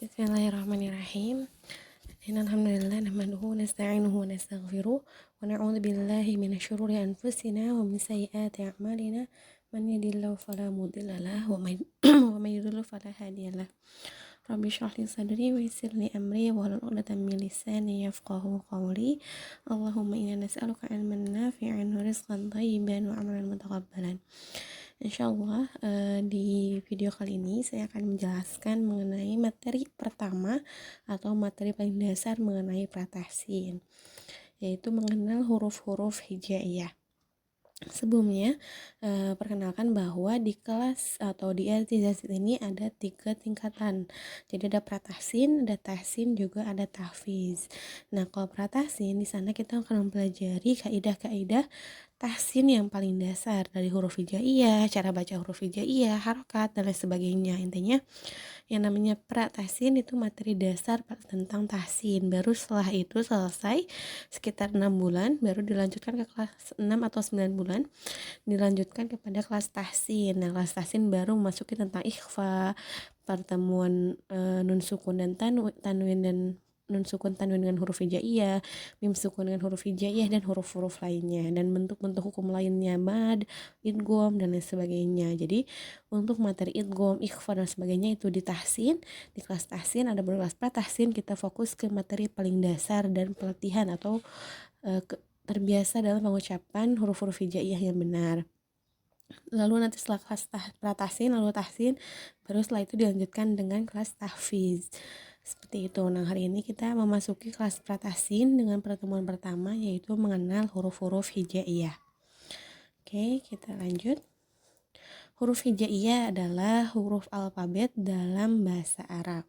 Bismillahirrahmanirrahim. Alhamdulillah nahmaduhu wa nasta'inuhu wa nastaghfiruh wa na'udzu billahi minasy syururi anfusina wa min sayyiati a'malina man yahdihillahu fala mudilla lahu wa may yudlil fala hadiyalah. Rabbi shrah li sadri wa yassir li amri wa hlul 'uqdatam min lisani yafqahu qawli. Allahumma inna nas'aluka 'ilman nafi'an wa rizqan thayyiban wa 'amalan mutaqabbalan. Insyaallah di video kali ini saya akan menjelaskan mengenai materi pertama atau materi paling dasar mengenai pratahsin, yaitu mengenal huruf-huruf hijaiyah. Sebelumnya, perkenalkan bahwa di kelas atau di i'tizaz ini ada 3 tingkatan. Jadi ada pratahsin, ada tahsin, juga ada tahfiz. Nah, kalau pratahsin di sana kita akan mempelajari kaidah-kaidah tahsin yang paling dasar dari huruf hijaiyah, cara baca huruf hijaiyah, harokat, dan lain sebagainya. Intinya yang namanya pratahsin itu materi dasar tentang tahsin. Baru setelah itu selesai sekitar 6 bulan, baru dilanjutkan ke kelas 6 atau 9 bulan, dilanjutkan kepada kelas tahsin. Nah, kelas tahsin baru memasuki tentang ikhfa, pertemuan nun sukun dan tanwin dan nun sukun tanwin dengan huruf hijaiyah, mim sukun dengan huruf hijaiyah, dan huruf-huruf lainnya, dan bentuk-bentuk hukum lainnya, mad, idgham, dan lain sebagainya. Jadi untuk materi idgham, ikhfa, dan sebagainya itu di tahsin. Di kelas tahsin ada kelas pratahsin, kita fokus ke materi paling dasar dan pelatihan atau terbiasa dalam pengucapan huruf-huruf hijaiyah yang benar. Lalu nanti setelah kelas pratahsin, lalu tahsin, baru setelah itu dilanjutkan dengan kelas tahfiz. Seperti itu. Nah, hari ini kita memasuki kelas pratahsin dengan pertemuan pertama, yaitu mengenal huruf-huruf hijaiyah. Oke, kita lanjut. Huruf hijaiyah adalah huruf alfabet dalam bahasa Arab.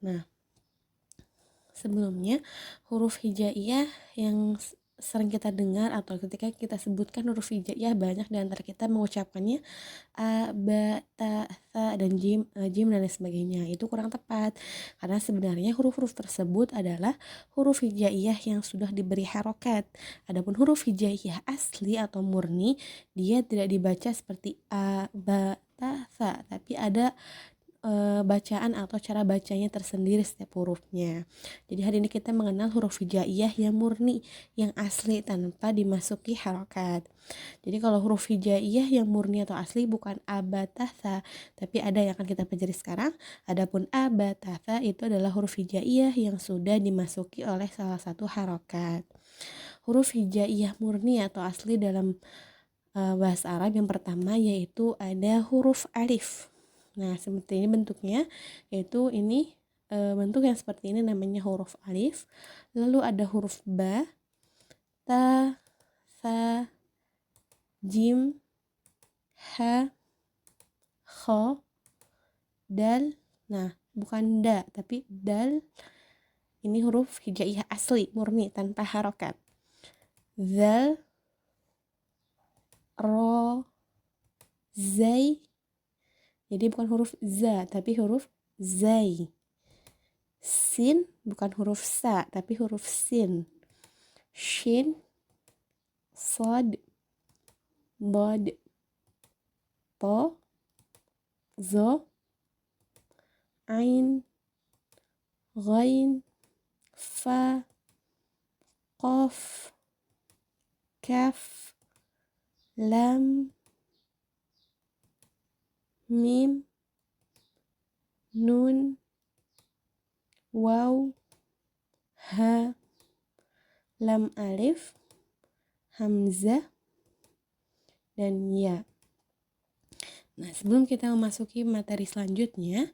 Nah, sebelumnya huruf hijaiyah yang sering kita dengar atau ketika kita sebutkan huruf hijaiyah, banyak di antara kita mengucapkannya a, ba, ta, tha, dan jim dan lain sebagainya. Itu kurang tepat karena sebenarnya huruf-huruf tersebut adalah huruf hijaiyah yang sudah diberi harokat. Adapun huruf hijaiyah asli atau murni, dia tidak dibaca seperti a, ba, ta, tha, tapi ada bacaan atau cara bacanya tersendiri setiap hurufnya. Jadi hari ini kita mengenal huruf hijaiyah yang murni, yang asli tanpa dimasuki harokat. Jadi kalau huruf hijaiyah yang murni atau asli bukan abatatha, tapi ada yang akan kita pelajari sekarang. Adapun abatatha itu adalah huruf hijaiyah yang sudah dimasuki oleh salah satu harokat. Huruf hijaiyah murni atau asli dalam bahasa Arab yang pertama yaitu ada huruf alif. Nah, seperti ini bentuknya, yaitu ini bentuk yang seperti ini namanya huruf alif. Lalu ada huruf ba, ta, tha, jim, ha, kha, dal. Nah, bukan da, tapi dal. Ini huruf hijaiyah asli, murni, tanpa harokat. Zal, ro, zai. Jadi bukan huruf za, tapi huruf zai. Sin bukan huruf sa, tapi huruf sin. Shin, sod, bod, to, zo, ain, ghain, fa, qaf, kaf, lam, mim, nun, waw, ha, lam alif, hamzah, dan ya. Nah, sebelum kita memasuki materi selanjutnya,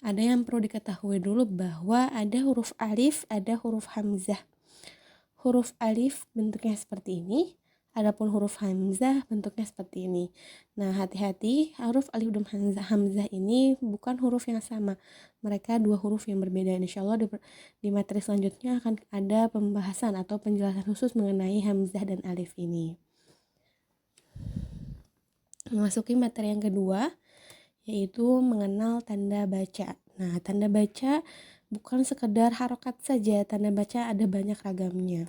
ada yang perlu diketahui dulu bahwa ada huruf alif, ada huruf hamzah. Huruf alif bentuknya seperti ini, adapun huruf hamzah bentuknya seperti ini. Nah, hati-hati, huruf alif dan hamzah ini bukan huruf yang sama. Mereka dua huruf yang berbeda. Insyaallah di materi selanjutnya akan ada pembahasan atau penjelasan khusus mengenai hamzah dan alif ini. Memasuki materi yang kedua, yaitu mengenal tanda baca. Nah, tanda baca bukan sekedar harokat saja, tanda baca ada banyak ragamnya.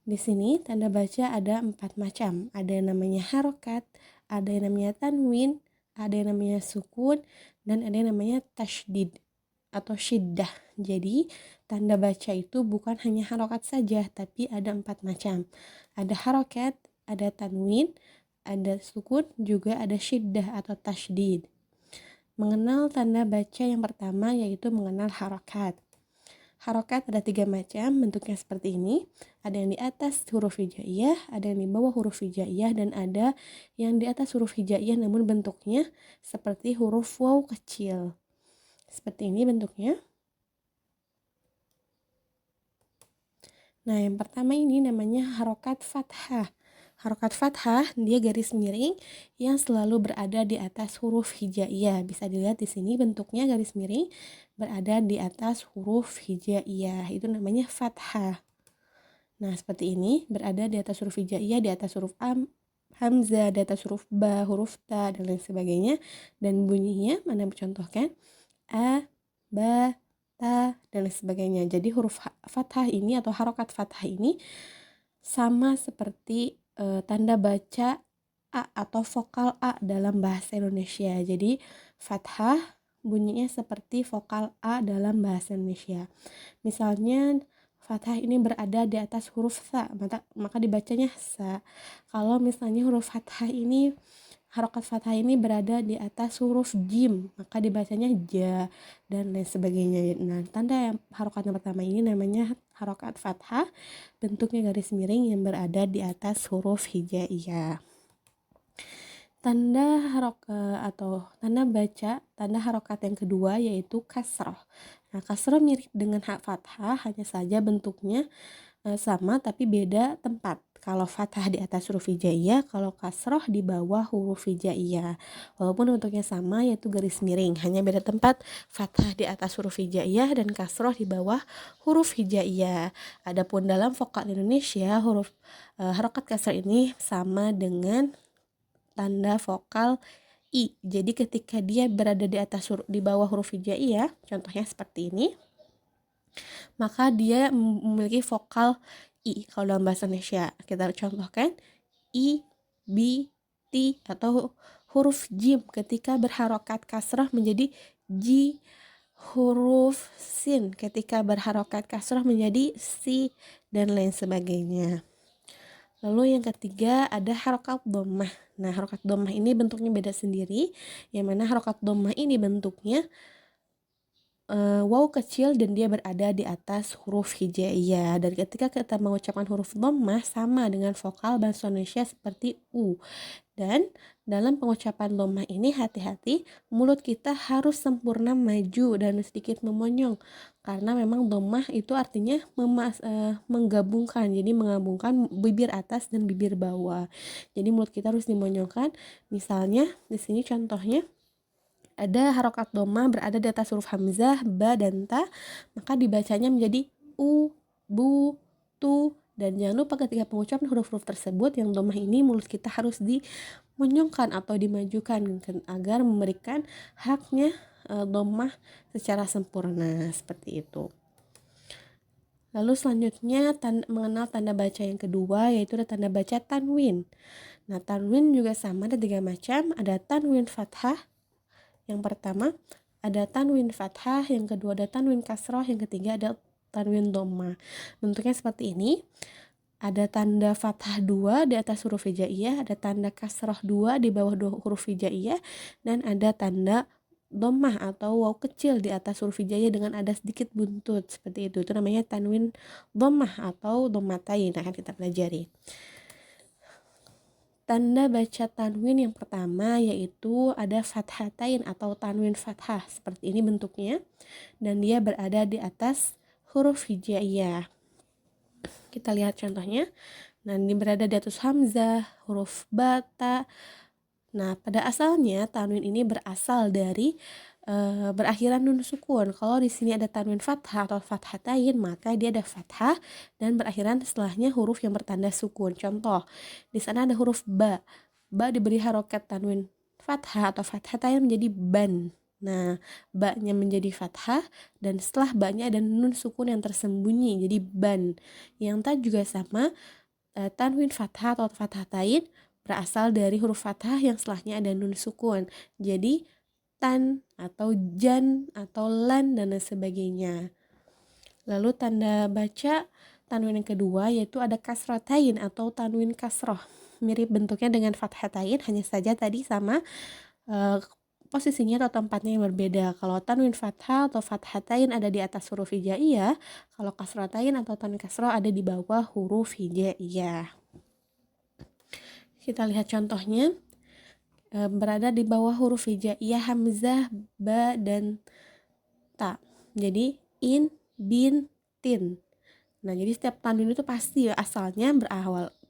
Di sini tanda baca ada 4 macam. Ada yang namanya harokat, ada yang namanya tanwin, ada yang namanya sukun, dan ada yang namanya tasydid atau syiddah. Jadi tanda baca itu bukan hanya harokat saja, tapi ada 4 macam. Ada harokat, ada tanwin, ada sukun, juga ada syiddah atau tasydid. Mengenal tanda baca yang pertama yaitu mengenal harokat. Harokat ada 3 macam, bentuknya seperti ini. Ada yang di atas huruf hijaiyah, ada yang di bawah huruf hijaiyah, dan ada yang di atas huruf hijaiyah namun bentuknya seperti huruf waw kecil. Seperti ini bentuknya. Nah, yang pertama ini namanya harokat fathah. Harokat fathah, dia garis miring yang selalu berada di atas huruf hijaiyah. Bisa dilihat di sini bentuknya garis miring berada di atas huruf hijaiyah. Itu namanya fathah. Nah, seperti ini, berada di atas huruf hijaiyah, di atas huruf hamzah, di atas huruf ba, huruf ta, dan lain sebagainya. Dan bunyinya, mana mencontohkan? A, ba, ta, dan lain sebagainya. Jadi huruf fathah ini atau harokat fathah ini sama seperti tanda baca A atau vokal A dalam bahasa Indonesia. Jadi fathah bunyinya seperti vokal A dalam bahasa Indonesia. Misalnya fathah ini berada di atas huruf sa, maka dibacanya sa. Kalau misalnya huruf fathah ini, harokat fathah ini berada di atas huruf jim, maka dibacanya ja, dan lain sebagainya. Nah, tanda yang harokat yang pertama ini namanya harokat fathah, bentuknya garis miring yang berada di atas huruf hijaiyah. Tanda atau tanda baca, tanda harokat yang kedua yaitu kasroh. Nah, kasroh mirip dengan fathah, hanya saja bentuknya sama tapi beda tempat. Kalau fathah di atas huruf hijaiyah, kalau kasroh di bawah huruf hijaiyah. Walaupun bentuknya sama yaitu garis miring, hanya beda tempat. Fathah di atas huruf hijaiyah dan kasroh di bawah huruf hijaiyah. Adapun dalam vokal Indonesia, huruf harokat kasroh ini sama dengan tanda vokal I. Jadi ketika dia berada di bawah huruf hijaiyah, contohnya seperti ini, maka dia memiliki vokal I. Kalau dalam bahasa Indonesia, kita contohkan I, B, T, atau huruf jim ketika berharokat kasrah menjadi J. Huruf sin ketika berharokat kasrah menjadi Si, dan lain sebagainya. Lalu yang ketiga ada harokat dhammah. Nah, harokat dhammah ini bentuknya beda sendiri. Yang mana harokat dhammah ini bentuknya waw kecil dan dia berada di atas huruf hijaiyah. Dan ketika kita mengucapkan huruf dhammah sama dengan vokal bahasa Indonesia seperti U. Dan dalam pengucapan dhammah ini hati-hati, mulut kita harus sempurna maju dan sedikit memonyong, karena memang dhammah itu artinya menggabungkan, jadi menggabungkan bibir atas dan bibir bawah. Jadi mulut kita harus dimonyongkan. Misalnya di sini contohnya ada harokat dhammah berada di atas huruf hamzah, ba, dan ta, maka dibacanya menjadi u, bu, tu. Dan jangan lupa ketika pengucapan huruf-huruf tersebut yang dhammah ini mulut kita harus dimonyongkan atau dimajukan agar memberikan haknya dhammah secara sempurna, seperti itu. Lalu selanjutnya mengenal tanda baca yang kedua yaitu ada tanda baca tanwin. Nah, tanwin juga sama, ada 3 macam. Ada tanwin fathah. Yang pertama ada tanwin fathah, yang kedua ada tanwin kasroh, yang ketiga ada tanwin dhammah. Bentuknya seperti ini. Ada tanda fathah 2 di atas huruf hijaiyah, ada tanda kasroh 2 di bawah huruf hijaiyah, dan ada tanda dhammah atau waw kecil di atas huruf hijaiyah dengan ada sedikit buntut seperti itu. Itu namanya tanwin dhammah atau dhammatain, akan kita pelajari. Tanda baca tanwin yang pertama yaitu ada fathatain atau tanwin fathah. Seperti ini bentuknya, dan dia berada di atas huruf hijaiyah. Kita lihat contohnya. Nah, ini berada di atas hamzah, huruf bata. Nah, pada asalnya tanwin ini berasal dari berakhiran nun sukun. Kalau di sini ada tanwin fathah atau fathatain, maka dia ada fathah dan berakhiran setelahnya huruf yang bertanda sukun. Contoh, di sana ada huruf ba. Ba diberi harokat tanwin fathah atau fathatain menjadi ban. Nah, ba-nya menjadi fathah dan setelah ba-nya ada nun sukun yang tersembunyi jadi ban. Yang ta juga sama, tanwin fathah atau fathatain, berasal dari huruf fathah yang setelahnya ada nun sukun. Jadi tan atau jan atau lan dan lain sebagainya. Lalu tanda baca tanwin yang kedua yaitu ada kasrotain atau tanwin kasroh. Mirip bentuknya dengan fathatain, hanya saja tadi sama posisinya atau tempatnya yang berbeda. Kalau tanwin fathah atau fathatain ada di atas huruf hijaiyah, kalau kasrotain atau tanwin kasroh ada di bawah huruf hijaiyah. Kita lihat contohnya. Berada di bawah huruf hijaiyah hamzah, ba, dan ta. Jadi in, bin, tin. Nah, jadi setiap tanwin itu pasti asalnya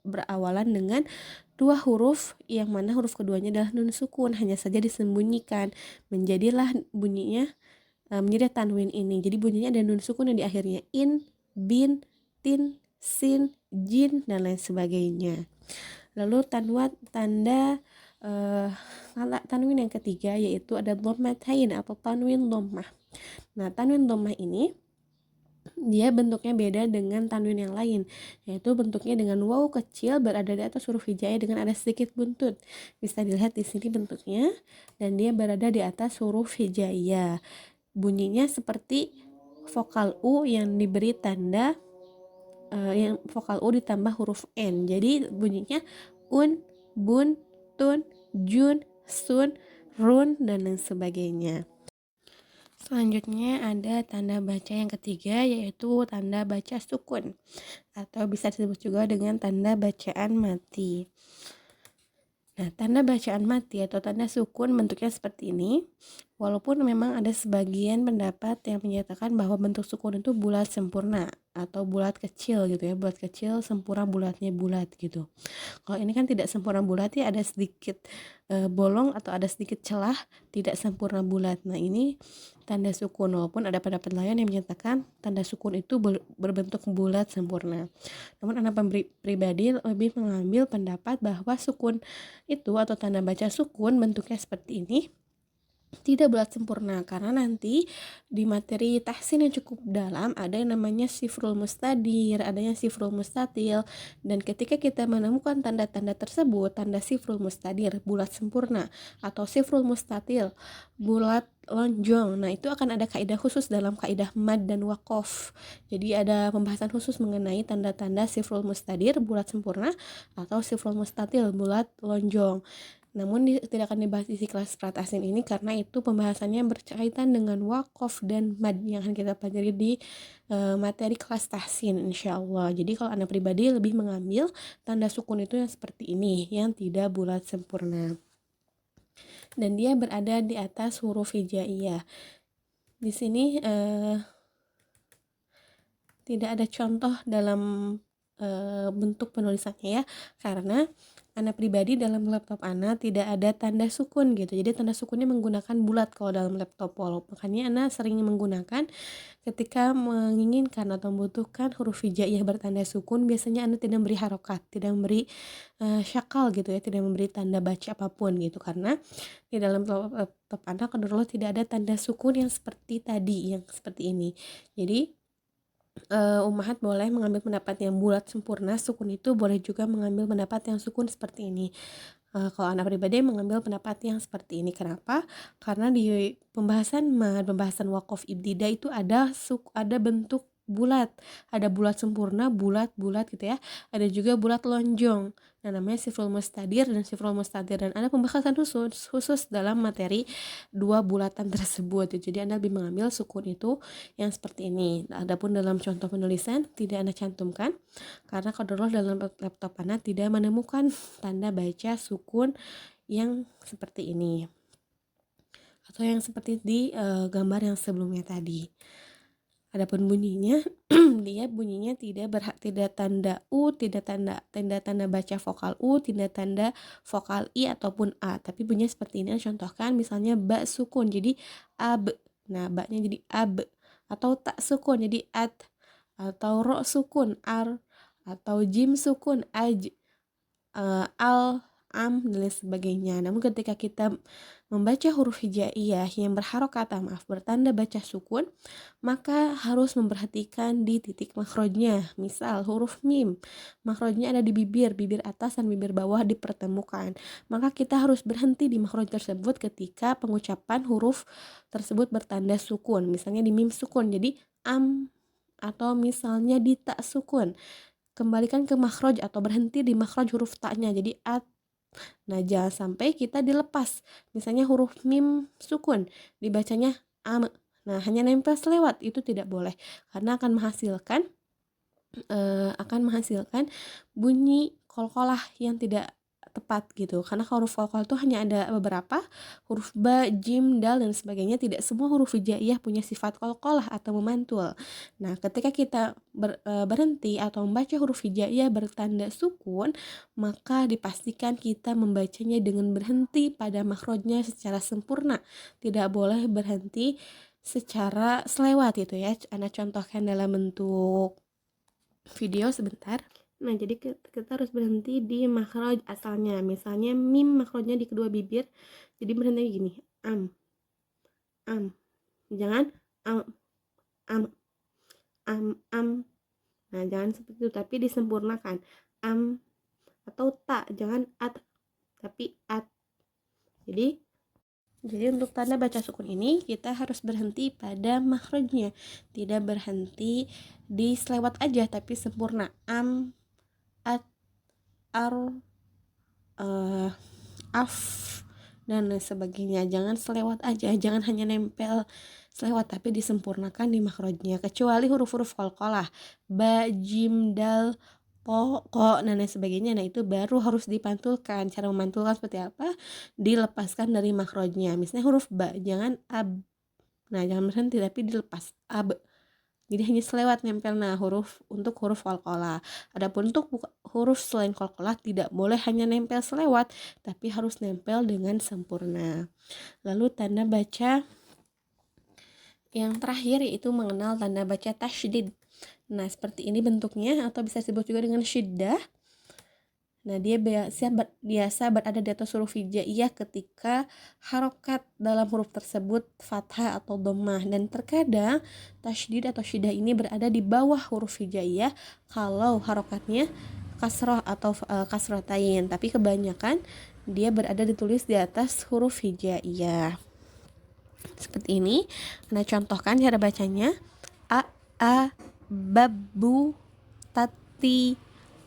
berawalan dengan dua huruf yang mana huruf keduanya adalah nun sukun, hanya saja disembunyikan. Menjadilah bunyinya menjadi tanwin ini. Jadi bunyinya ada nun sukun yang di akhirnya in, bin, tin, sin, jin, dan lain sebagainya. Lalu tanda tanwin yang ketiga yaitu ada dhammatain atau tanwin dhammah. Nah, tanwin dhammah ini dia bentuknya beda dengan tanwin yang lain, yaitu bentuknya dengan waw kecil berada di atas huruf hijaiyah dengan ada sedikit buntut. Bisa dilihat di sini bentuknya, dan dia berada di atas huruf hijaiyah. Bunyinya seperti vokal U yang diberi tanda yang vokal U ditambah huruf N. Jadi bunyinya un, bun, tun, jun, sun, run, dan lain sebagainya. Selanjutnya ada tanda baca yang ketiga yaitu tanda baca sukun atau bisa disebut juga dengan tanda bacaan mati. Nah, tanda bacaan mati atau tanda sukun bentuknya seperti ini. Walaupun memang ada sebagian pendapat yang menyatakan bahwa bentuk sukun itu bulat sempurna atau bulat kecil gitu ya, bulat kecil sempurna bulatnya bulat gitu. Kalau ini kan tidak sempurna bulat ya, ada sedikit bolong atau ada sedikit celah, tidak sempurna bulat. Nah, ini tanda sukun, walaupun ada pendapat lain yang menyatakan tanda sukun itu berbentuk bulat sempurna. Namun anak pribadi lebih mengambil pendapat bahwa sukun itu atau tanda baca sukun bentuknya seperti ini tidak bulat sempurna, karena nanti di materi tahsin yang cukup dalam ada yang namanya sifrul mustadir, adanya sifrul mustatil, dan ketika kita menemukan tanda-tanda tersebut, tanda sifrul mustadir bulat sempurna atau sifrul mustatil bulat lonjong, nah itu akan ada kaidah khusus dalam kaidah mad dan waqaf. Jadi ada pembahasan khusus mengenai tanda-tanda sifrul mustadir bulat sempurna atau sifrul mustatil bulat lonjong. Namun tidak akan dibahas di kelas pratasin ini karena itu pembahasannya berkaitan dengan waqaf dan mad yang akan kita pelajari di materi kelas tahsin insyaallah. Jadi kalau anak pribadi lebih mengambil tanda sukun itu yang seperti ini, yang tidak bulat sempurna. Dan dia berada di atas huruf hijaiyah. Di sini tidak ada contoh dalam bentuk penulisannya ya, karena anak pribadi dalam laptop Ana tidak ada tanda sukun gitu. Jadi tanda sukunnya menggunakan bulat kalau dalam laptop walaupun makanya Ana sering menggunakan ketika menginginkan atau membutuhkan huruf hijaiyah bertanda sukun, biasanya Ana tidak memberi harokat, tidak memberi syakal gitu ya, tidak memberi tanda baca apapun gitu, karena di dalam laptop Ana kadang tidak ada tanda sukun yang seperti tadi, yang seperti ini. Jadi ummahat boleh mengambil pendapat yang bulat sempurna sukun itu, boleh juga mengambil pendapat yang sukun seperti ini. Kalau anak pribadi mengambil pendapat yang seperti ini. Kenapa? Karena di pembahasan waqaf ibtida itu ada bentuk bulat, ada bulat sempurna, bulat gitu ya, ada juga bulat lonjong. Nah, namanya sifrul mustadir dan sifrul mustadir, dan ada pembahasan khusus dalam materi dua bulatan tersebut. Jadi Anda lebih mengambil sukun itu yang seperti ini. Nah, adapun dalam contoh penulisan tidak Anda cantumkan karena qadarullah dalam laptop Anda tidak menemukan tanda baca sukun yang seperti ini atau yang seperti di gambar yang sebelumnya tadi. Adapun bunyinya dia bunyinya tidak tanda u, tidak tanda baca vokal u, tidak tanda vokal i ataupun a, tapi bunyinya seperti ini. Contohkan misalnya ba sukun jadi ab. Nah, ba-nya jadi ab, atau tak sukun jadi at, atau ro sukun ar, atau jim sukun aj, al, am, dan lain sebagainya. Namun ketika kita membaca huruf hijaiyah yang bertanda baca sukun, maka harus memperhatikan di titik makhrajnya. Misal huruf mim, makhrajnya ada di bibir atas dan bibir bawah dipertemukan. Maka kita harus berhenti di makhraj tersebut ketika pengucapan huruf tersebut bertanda sukun. Misalnya di mim sukun, jadi am, atau misalnya di ta sukun. Kembalikan ke makhraj atau berhenti di makhraj huruf ta-nya, jadi at. Nah, jangan sampai kita dilepas. Misalnya huruf mim sukun, dibacanya am. Nah, hanya nempel selewat, itu tidak boleh. Karena akan menghasilkan bunyi qalqalah yang tidak tepat gitu. Karena huruf qalqalah itu hanya ada beberapa, huruf ba, jim, dal, dan sebagainya. Tidak semua huruf hijaiyah punya sifat qalqalah atau memantul. Nah, ketika kita berhenti atau membaca huruf hijaiyah bertanda sukun, maka dipastikan kita membacanya dengan berhenti pada makhrajnya secara sempurna. Tidak boleh berhenti secara selewat gitu ya. Ana contohkan dalam bentuk video sebentar. Nah, jadi kita harus berhenti di makhraj asalnya. Misalnya mim makhrajnya di kedua bibir, jadi berhenti gini, am. Jangan am. Nah, jangan seperti itu, tapi disempurnakan. Am atau ta, jangan at, tapi at. Jadi untuk tanda baca sukun ini kita harus berhenti pada makhrajnya, tidak berhenti di selewat aja, tapi sempurna. Am, at, ar, af, dan lain sebagainya. Jangan selewat aja, jangan hanya nempel selewat, tapi disempurnakan di makhrajnya. Kecuali huruf-huruf qalqalah, ba, jim, dal, po, ko, dan lain sebagainya. Nah, itu baru harus dipantulkan. Cara memantulkan seperti apa? Dilepaskan dari makhrajnya. Misalnya huruf ba, jangan ab. Nah, jangan berhenti, tapi dilepas, ab. Jadi hanya selewat nempel. Nah, untuk huruf qalqalah. Adapun untuk huruf selain qalqalah tidak boleh hanya nempel selewat, tapi harus nempel dengan sempurna. Lalu tanda baca yang terakhir yaitu mengenal tanda baca tasydid. Nah, seperti ini bentuknya, atau bisa disebut juga dengan syiddah. Nah, dia biasa berada di atas huruf hijaiyah ketika harokat dalam huruf tersebut fathah atau dhammah, dan terkadang tasydid atau syiddah ini berada di bawah huruf hijaiyah kalau harokatnya kasroh atau kasrotain, tapi kebanyakan dia berada ditulis di atas huruf hijaiyah. Seperti ini. Nah, contohkan cara bacanya: a, babu, tati,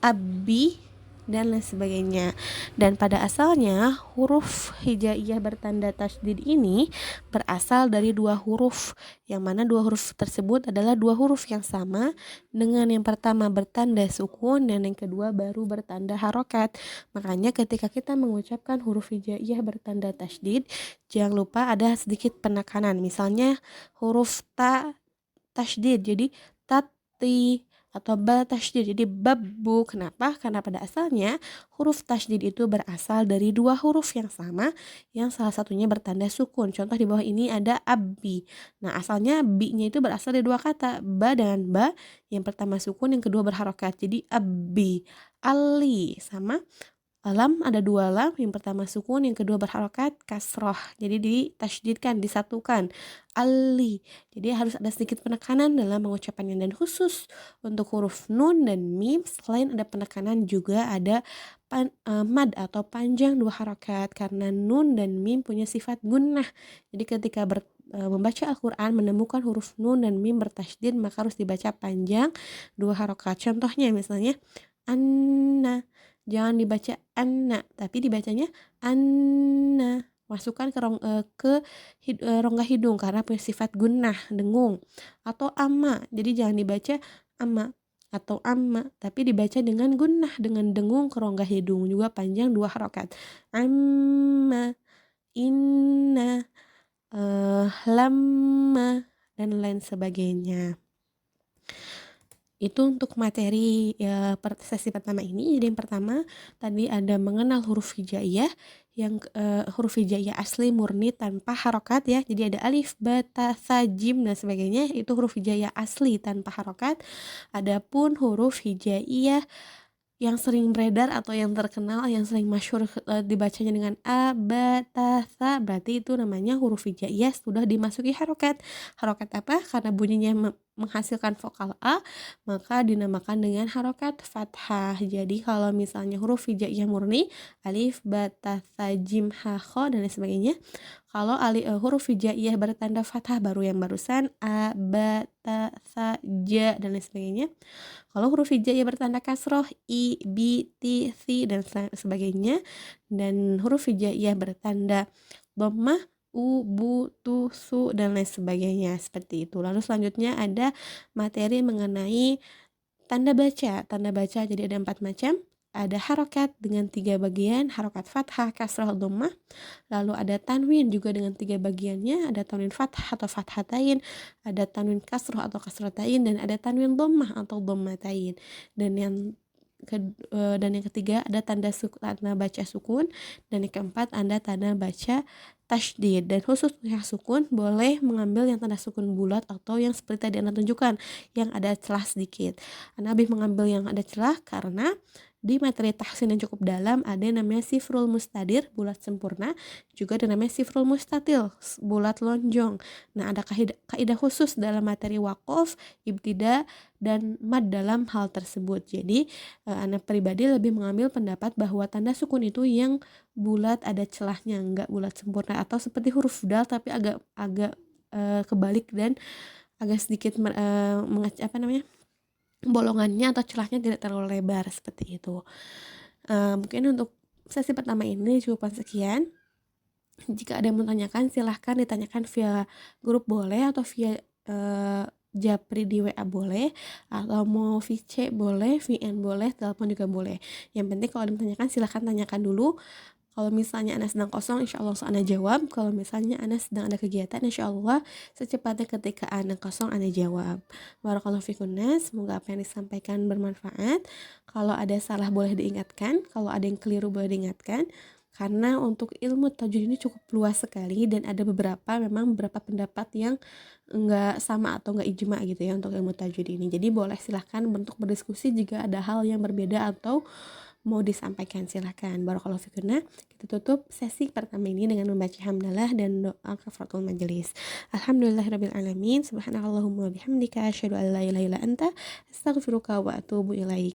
abi, dan lain sebagainya. Dan pada asalnya huruf hijaiyah bertanda tasydid ini berasal dari dua huruf, yang mana dua huruf tersebut adalah dua huruf yang sama, dengan yang pertama bertanda sukun dan yang kedua baru bertanda harokat. Makanya ketika kita mengucapkan huruf hijaiyah bertanda tasydid, jangan lupa ada sedikit penekanan. Misalnya huruf ta tasydid, jadi tati, atau ba tasydid, jadi babu. Kenapa? Karena pada asalnya huruf tasydid itu berasal dari dua huruf yang sama, yang salah satunya bertanda sukun. Contoh di bawah ini ada abi. Nah, asalnya bi-nya itu berasal dari dua kata, ba dengan ba, yang pertama sukun, yang kedua berharokat, jadi abi. Ali sama lam, ada dua lam, yang pertama sukun, yang kedua berharokat kasroh, jadi ditasydidkan, disatukan, ali. Jadi harus ada sedikit penekanan dalam pengucapannya. Dan khusus untuk huruf nun dan mim, selain ada penekanan juga ada mad atau panjang dua harokat, karena nun dan mim punya sifat gunnah. Jadi ketika membaca Al-Quran menemukan huruf nun dan mim bertasydid, maka harus dibaca panjang dua harokat. Contohnya misalnya anna, jangan dibaca anna, tapi dibacanya anna. Masukkan ke rongga hidung karena punya sifat gunnah, dengung. Atau amma, jadi jangan dibaca amma atau amma, tapi dibaca dengan gunnah, dengan dengung ke rongga hidung, juga panjang dua harokat. Amma, inna, lamma, dan lain sebagainya. Itu untuk materi sesi pertama ini. Jadi yang pertama tadi ada mengenal huruf hijaiyah, yang huruf hijaiyah asli murni tanpa harokat ya. Jadi ada alif, ba, ta, tha, jim, dan sebagainya, itu huruf hijaiyah asli tanpa harokat. Adapun huruf hijaiyah yang sering beredar atau yang terkenal, yang sering masyhur dibacanya dengan a, ba, ta, tha, berarti itu namanya huruf hijaiyah sudah dimasuki harokat. Harokat apa? Karena bunyinya menghasilkan vokal a, maka dinamakan dengan harokat fathah. Jadi kalau misalnya huruf hijaiyah murni, alif, ba, ta, tha, jim, ha, kha, dan lain sebagainya. Kalau huruf hijaiyah bertanda fathah baru yang barusan a, ba, ta, tha, ja, dan lain sebagainya. Kalau huruf hijaiyah bertanda kasroh, i, bi, ti, si, dan sebagainya. Dan huruf hijaiyah bertanda dhammah, u, bu, tu, su, dan lain sebagainya. Seperti itu. Lalu selanjutnya ada materi mengenai tanda baca. Tanda baca jadi ada 4 macam. Ada harokat dengan 3 bagian, harokat fathah, kasroh, dhammah. Lalu ada tanwin juga dengan 3 bagiannya, ada tanwin fathah atau fathatain, ada tanwin kasroh atau kasrotain, dan ada tanwin dhammah atau dhammatain. Dan yang ketiga ada tanda baca sukun, dan yang keempat ada tanda baca tasydid. Dan khusus yang sukun boleh mengambil yang tanda sukun bulat atau yang seperti tadi Anda tunjukkan yang ada celah sedikit. Anda lebih mengambil yang ada celah karena di materi tahsin yang cukup dalam ada yang namanya sifrul mustadir, bulat sempurna, juga ada namanya sifrul mustatil, bulat lonjong. Nah, ada kaidah khusus dalam materi waqaf, ibtida, dan mad dalam hal tersebut. Jadi Ana pribadi lebih mengambil pendapat bahwa tanda sukun itu yang bulat ada celahnya, enggak bulat sempurna, atau seperti huruf dal tapi agak kebalik dan agak sedikit bolongannya atau celahnya tidak terlalu lebar seperti itu. Mungkin untuk sesi pertama ini cukup sekian. Jika ada yang mau tanyakan silahkan ditanyakan via grup boleh, atau via Japri di WA boleh, atau mau VC boleh, VN boleh, telepon juga boleh. Yang penting kalau ada yang tanyakan silahkan tanyakan dulu. Kalau misalnya Anda sedang kosong, insya Allah Anda jawab. Kalau misalnya Anda sedang ada kegiatan, insya Allah secepatnya ketika Anda kosong, Anda jawab. Barakallahu fikunna, semoga apa yang disampaikan bermanfaat. Kalau ada salah boleh diingatkan, kalau ada yang keliru boleh diingatkan. Karena untuk ilmu tajwid ini cukup luas sekali, dan ada beberapa pendapat yang enggak sama atau enggak ijma gitu ya untuk ilmu tajwid ini. Jadi boleh silahkan bentuk berdiskusi jika ada hal yang berbeda atau mau disampaikan, silahkan. Barakallahu fikunna. Kita tutup sesi pertama ini dengan membaca hamdalah dan doa kafaratul majelis. Alhamdulillahirabbil alamin. Subhanakallahumma bihamdika asyhadu an la ilaha illa anta astaghfiruka wa atubu ilaik.